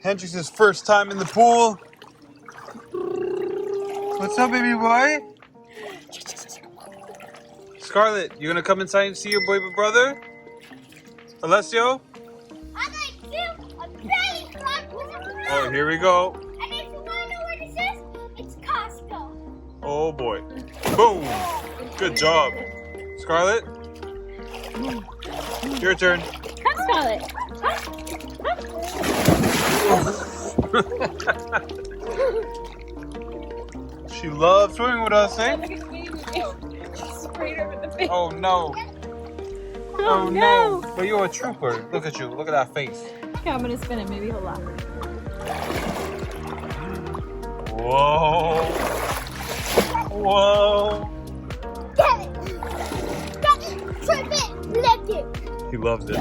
Hendrix's first time in the pool. What's up, baby boy? Scarlett, you gonna come inside and see your baby brother? Alessio? Oh, here we go. And if you want to know where this is, it's Costco. Oh boy. Boom! Good job. Scarlett? Your turn. Come, Scarlett. She loves swimming with us, eh? Look at me. Sprayed her with the face. Oh no. Oh no. But you're a trooper. Look at you. Look at that face. Okay, I'm going to spin it. Maybe he'll laugh. Whoa. Whoa. Get it. Get it. Trip it. Lick it. He loves it.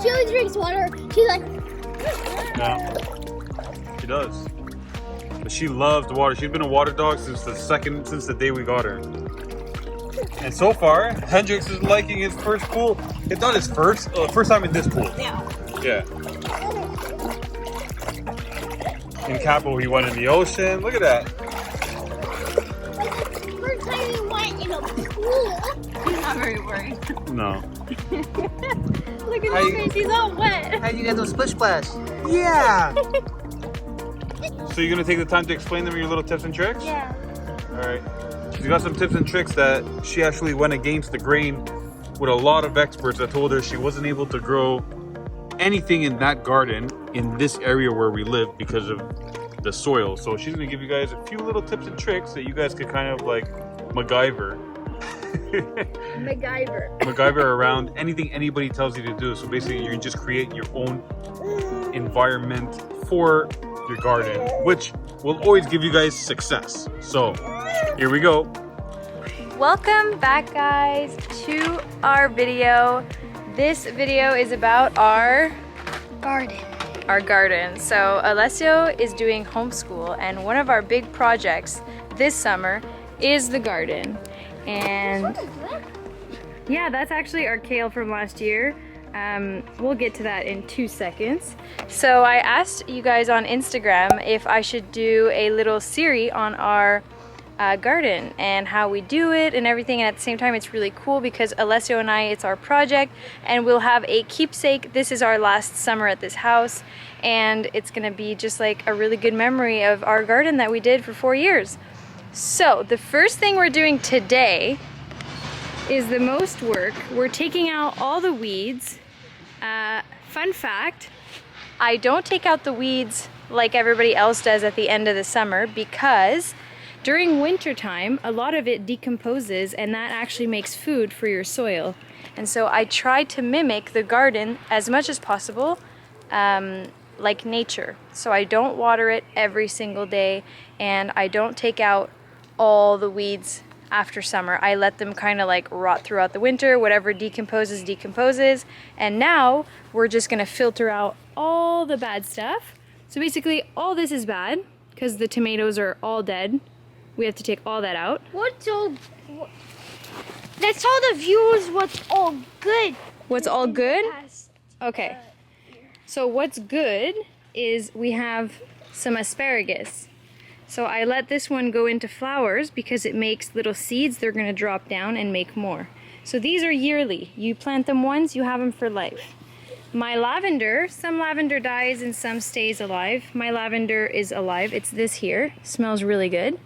She always drinks water. She's like... Yeah. She does. But she loves the water. She's been a water dog since the day we got her. And so far, Hendrix is liking his first pool. It's not his first time in this pool. Yeah. Yeah. In Capo, he went in the ocean. Look at that. First time we went in a pool. He's not very worried. No. Look at his face. He's all wet. How you guys do splish splash? Yeah. So you're gonna take the time to explain them your little tips and tricks? Yeah. All right. She's got some tips and tricks that she actually went against the grain with a lot of experts that told her she wasn't able to grow anything in that garden in this area where we live because of the soil. So she's gonna give you guys a few little tips and tricks that you guys could kind of like MacGyver. MacGyver around anything anybody tells you to do. So basically you can just create your own environment for your garden, which will always give you guys success. So here we go. Welcome back, guys, to our video. This video is about our garden. So Alessio is doing homeschool, and one of our big projects this summer is the garden. And yeah, that's actually our kale from last year. We'll get to that in 2 seconds. So I asked you guys on Instagram if I should do a little series on our garden and how we do it and everything, and at the same time it's really cool because Alessio and I, it's our project, and we'll have a keepsake. This is our last summer at this house, and it's gonna be just like a really good memory of our garden that we did for 4 years. So the first thing we're doing today is the most work. We're taking out all the weeds. Fun fact, I don't take out the weeds like everybody else does at the end of the summer because during winter time, a lot of it decomposes, and that actually makes food for your soil. And so I try to mimic the garden as much as possible, like nature. So I don't water it every single day, and I don't take out all the weeds after summer. I let them kind of like rot throughout the winter. Whatever decomposes, decomposes. And now we're just gonna filter out all the bad stuff. So basically all this is bad because the tomatoes are all dead. We have to take all that out. Let's tell the viewers what's all good. What's all good? Okay. So what's good is we have some asparagus. So I let this one go into flowers because it makes little seeds. They're gonna drop down and make more. So these are yearly. You plant them once, you have them for life. My lavender, some lavender dies and some stays alive. My lavender is alive. It's this here. Smells really good.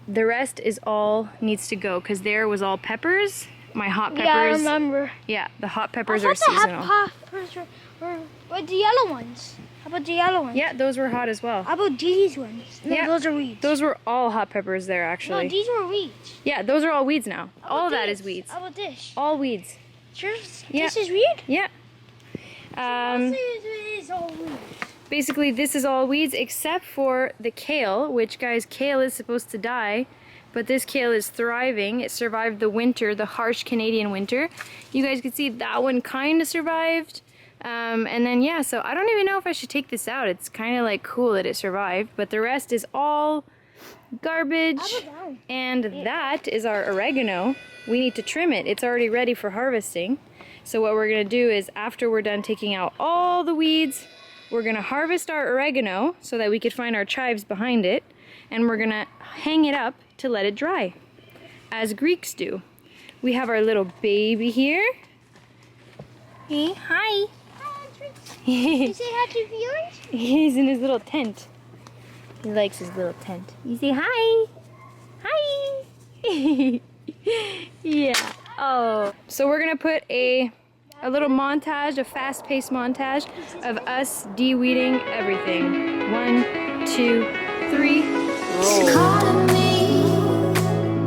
The rest is all needs to go because there was all peppers. My hot peppers. Yeah, I remember. Yeah, the hot peppers are seasonal. Hot peppers were the yellow ones. How about the yellow ones? Yeah, those were hot as well. How about these ones? No, Yeah, those are weeds. Those were all hot peppers there, actually. No, these were weeds. Yeah, those are all weeds now. How All of about that this? is weeds. How about this? All weeds. Sure, Yeah. this is weed? Yeah. It is all weeds. Basically, this is all weeds except for the kale, which, guys, kale is supposed to die, but this kale is thriving. It survived the winter, the harsh Canadian winter. You guys can see that one kind of survived. And then, yeah, so I don't even know if I should take this out. It's kind of like cool that it survived, but the rest is all garbage. And that is our oregano. we need to trim it. It's already ready for harvesting. So what we're gonna do is after we're done taking out all the weeds, we're gonna harvest our oregano so that we could find our chives behind it, and we're gonna hang it up to let it dry, as Greeks do. We have our little baby here. Hey, hi. You say hi to viewers? He's in his little tent. He likes his little tent. You say hi. Hi. Yeah. Oh. So we're gonna put a little montage, a fast-paced montage of us de-weeding everything. 1, 2, 3.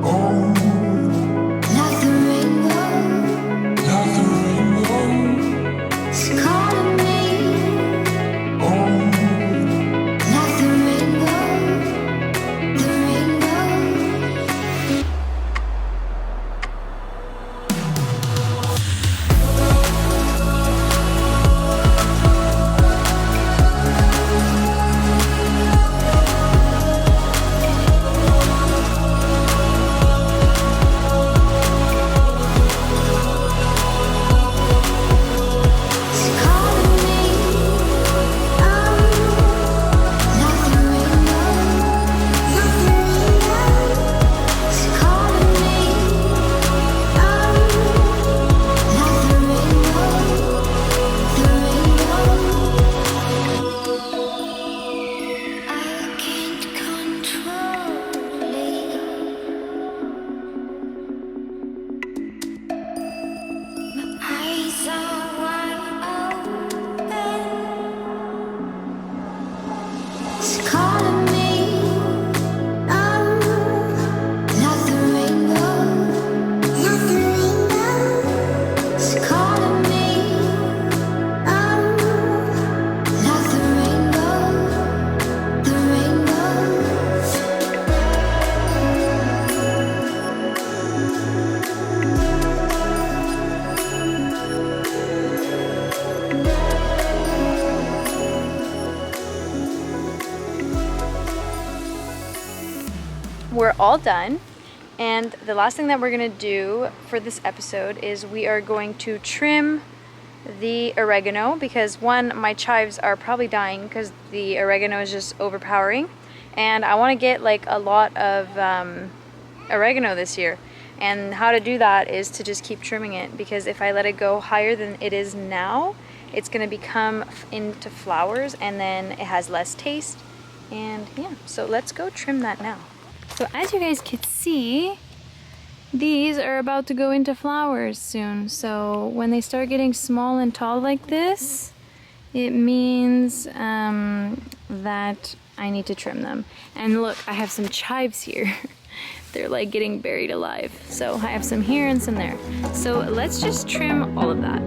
Roll. We're all done, and the last thing that we're gonna do for this episode is we are going to trim the oregano, because one, my chives are probably dying because the oregano is just overpowering, and I want to get like a lot of oregano this year. And how to do that is to just keep trimming it, because if I let it go higher than it is now, it's going to become into flowers and then it has less taste. And yeah, so let's go trim that now. So as you guys can see, these are about to go into flowers soon. So when they start getting small and tall like this, it means that I need to trim them. And look, I have some chives here. They're like getting buried alive. So I have some here and some there. So let's just trim all of that.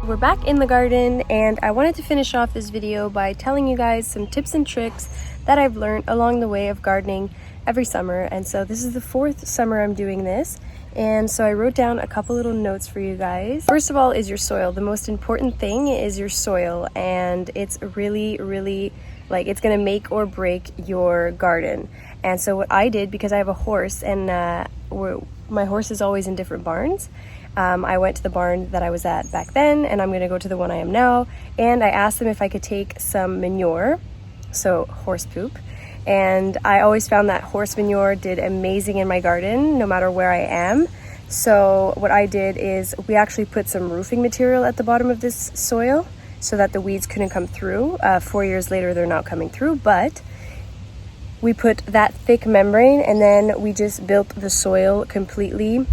We're back in the garden, and I wanted to finish off this video by telling you guys some tips and tricks that I've learned along the way of gardening every summer. And so this is the 4th summer I'm doing this, and so I wrote down a couple little notes for you guys. First of all is your soil. The most important thing is your soil, and it's really like it's gonna make or break your garden. And so what I did, because I have a horse and my horse is always in different barns, I went to the barn that I was at back then, and I'm gonna go to the one I am now, and I asked them if I could take some manure, so horse poop, and I always found that horse manure did amazing in my garden no matter where I am. So what I did is we actually put some roofing material at the bottom of this soil so that the weeds couldn't come through. 4 years later, they're not coming through, but we put that thick membrane, and then we just built the soil completely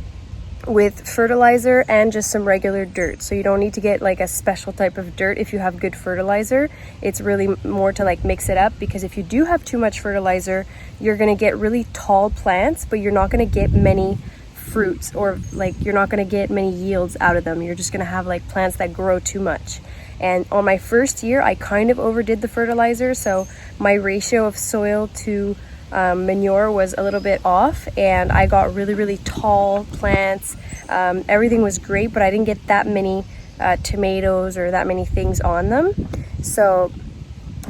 with fertilizer and just some regular dirt. So you don't need to get like a special type of dirt if you have good fertilizer. It's really more to like mix it up, because if you do have too much fertilizer, you're going to get really tall plants, but you're not going to get many fruits, or like you're not going to get many yields out of them. You're just going to have like plants that grow too much. And on my first year, I kind of overdid the fertilizer, so my ratio of soil to manure was a little bit off, and I got really tall plants. Everything was great, but I didn't get that many tomatoes or that many things on them. So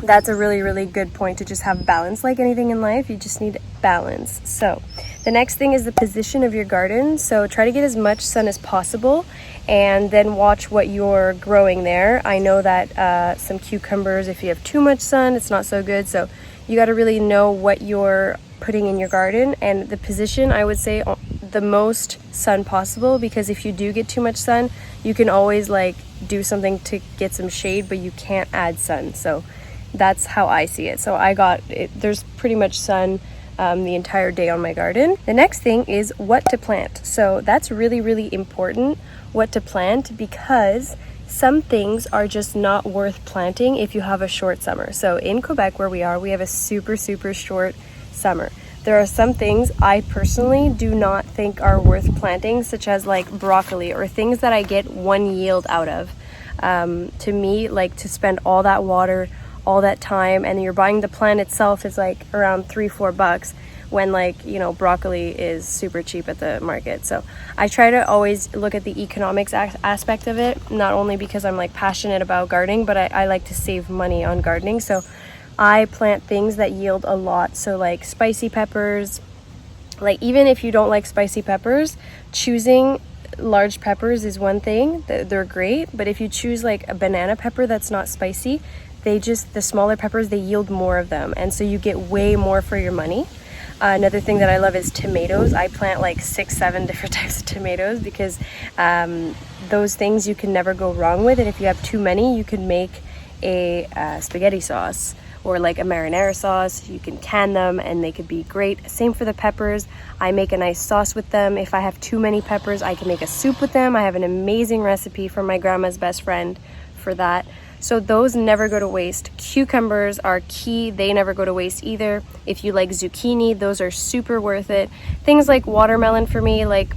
that's a really good point, to just have balance. Like anything in life, you just need balance. So the next thing is the position of your garden. So try to get as much sun as possible, and then watch what you're growing there. I know that some cucumbers, if you have too much sun, it's not so good. So you got to really know what you're putting in your garden, and the position, I would say the most sun possible, because if you do get too much sun, you can always like do something to get some shade, but you can't add sun. So that's how I see it. So I got it, there's pretty much sun the entire day on my garden. The next thing is what to plant. So that's really important, what to plant, because some things are just not worth planting if you have a short summer. So in Quebec, where we are, we have a super short summer. There are some things I personally do not think are worth planting, such as like broccoli, or things that I get one yield out of. To me, like, to spend all that water, all that time, and you're buying the plant itself is like around $3-4, when like, you know, broccoli is super cheap at the market. So I try to always look at the economics aspect of it, not only because I'm like passionate about gardening, but I like to save money on gardening. So I plant things that yield a lot. So like spicy peppers, like even if you don't like spicy peppers, choosing large peppers is one thing. They're great, but if you choose like a banana pepper that's not spicy, the smaller peppers, they yield more of them, and so you get way more for your money. Another thing that I love is tomatoes. I plant like 6-7 different types of tomatoes, because those things you can never go wrong with, and if you have too many, you can make a spaghetti sauce or like a marinara sauce. You can can them and they could be great. Same for the peppers. I make a nice sauce with them. If I have too many peppers, I can make a soup with them. I have an amazing recipe from my grandma's best friend for that. So those never go to waste. Cucumbers are key. They never go to waste either. If you like zucchini, those are super worth it. Things like watermelon, for me, like,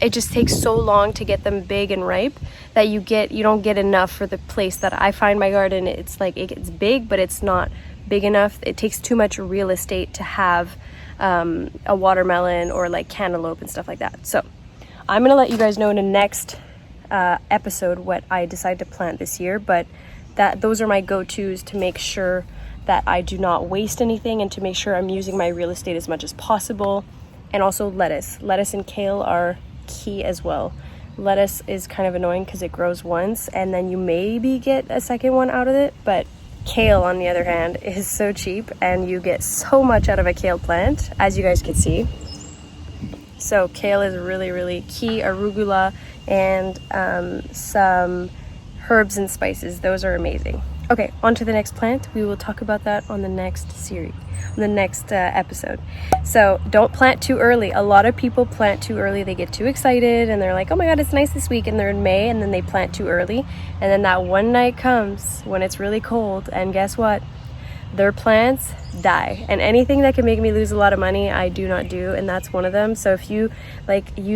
it just takes so long to get them big and ripe that you don't get enough for the place that I find my garden. It's like, it gets big, but it's not big enough. It takes too much real estate to have a watermelon or like cantaloupe and stuff like that. So I'm gonna let you guys know in the next episode what I decide to plant this year, but those are my go-tos to make sure that I do not waste anything, and to make sure I'm using my real estate as much as possible. And also lettuce and kale are key as well. Lettuce is kind of annoying because it grows once and then you maybe get a second one out of it, but kale, on the other hand, is so cheap and you get so much out of a kale plant, as you guys can see. So kale is really key. Arugula and some herbs and spices, those are amazing. Okay, on to the next plant. We will talk about that on the next episode. So don't plant too early. A lot of people plant too early. They get too excited and they're like, oh my god, it's nice this week, and they're in May, and then they plant too early, and then that one night comes when it's really cold, and guess what? Their plants die. And anything that can make me lose a lot of money, I do not do, and that's one of them. So if you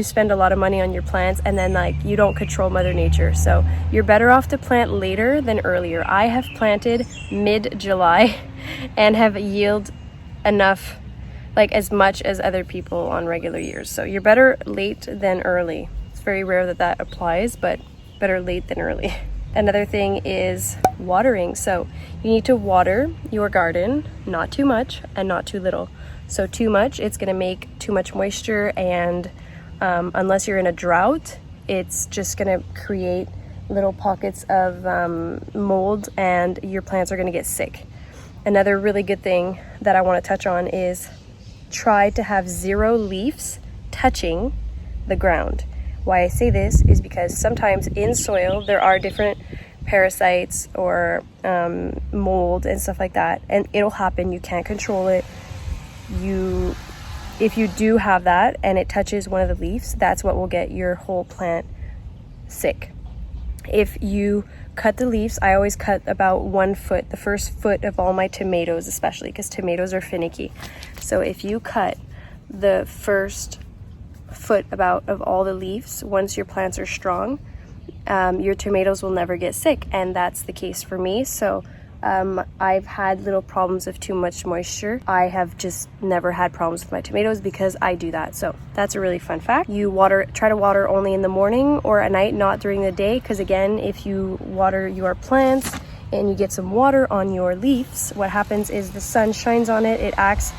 spend a lot of money on your plants and then you don't control Mother Nature, so you're better off to plant later than earlier. I have planted mid-July and have yielded enough, as much as other people on regular years. So you're better late than early. It's very rare that applies, but better late than early. Another thing is watering. So you need to water your garden, not too much and not too little. So too much, it's going to make too much moisture, and unless you're in a drought, it's just going to create little pockets of mold, and your plants are going to get sick. Another really good thing that I want to touch on is try to have 0 leaves touching the ground. Why I say this is because sometimes in soil there are different parasites or mold and stuff like that, and it'll happen. You can't control it. If you do have that and it touches one of the leaves, that's what will get your whole plant sick. If you cut the leaves, I always cut about 1 foot, the first foot of all my tomatoes, especially because tomatoes are finicky. So if you cut the first foot about of all the leaves, once your plants are strong, your tomatoes will never get sick, and that's the case for me. So I've had little problems of too much moisture. I have just never had problems with my tomatoes because I do that. So that's a really fun fact. You try to water only in the morning or at night, not during the day, because again, if you water your plants and you get some water on your leaves, what happens is the sun shines on it. It acts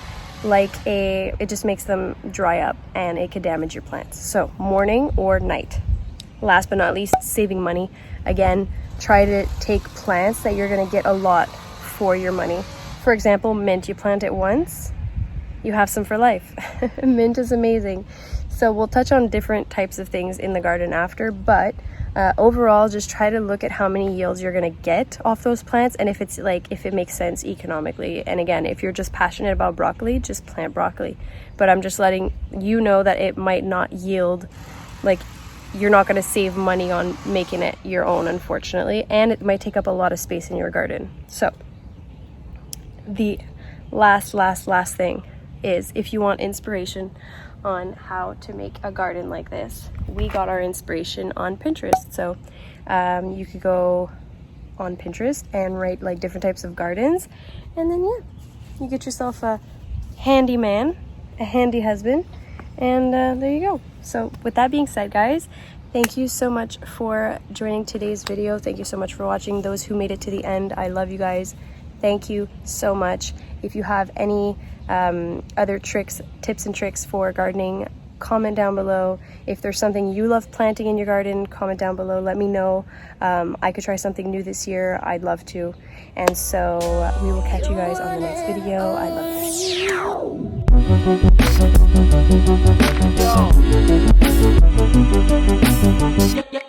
like it just makes them dry up, and it could damage your plants. So morning or night. Last but not least, saving money. Again, try to take plants that you're going to get a lot for your money. For example, mint. You plant it once, you have some for life. Mint is amazing. So we'll touch on different types of things in the garden after, but overall, just try to look at how many yields you're going to get off those plants, and if it makes sense economically. And again, if you're just passionate about broccoli, just plant broccoli. But I'm just letting you know that it might not yield, like, you're not going to save money on making it your own, unfortunately, and it might take up a lot of space in your garden. So the last thing is, if you want inspiration on how to make a garden like this, we got our inspiration on Pinterest. So you could go on Pinterest and write like different types of gardens, and then you get yourself a handy man, a handy husband, and there you go. So with that being said, guys, thank you so much for joining today's video. Thank you so much for watching. Those who made it to the end, I love you guys. Thank you so much. If you have any other tips and tricks for gardening, comment down below. If there's something you love planting in your garden, comment down below. Let me know. I could try something new this year. I'd love to. And so we will catch you guys on the next video. I love you.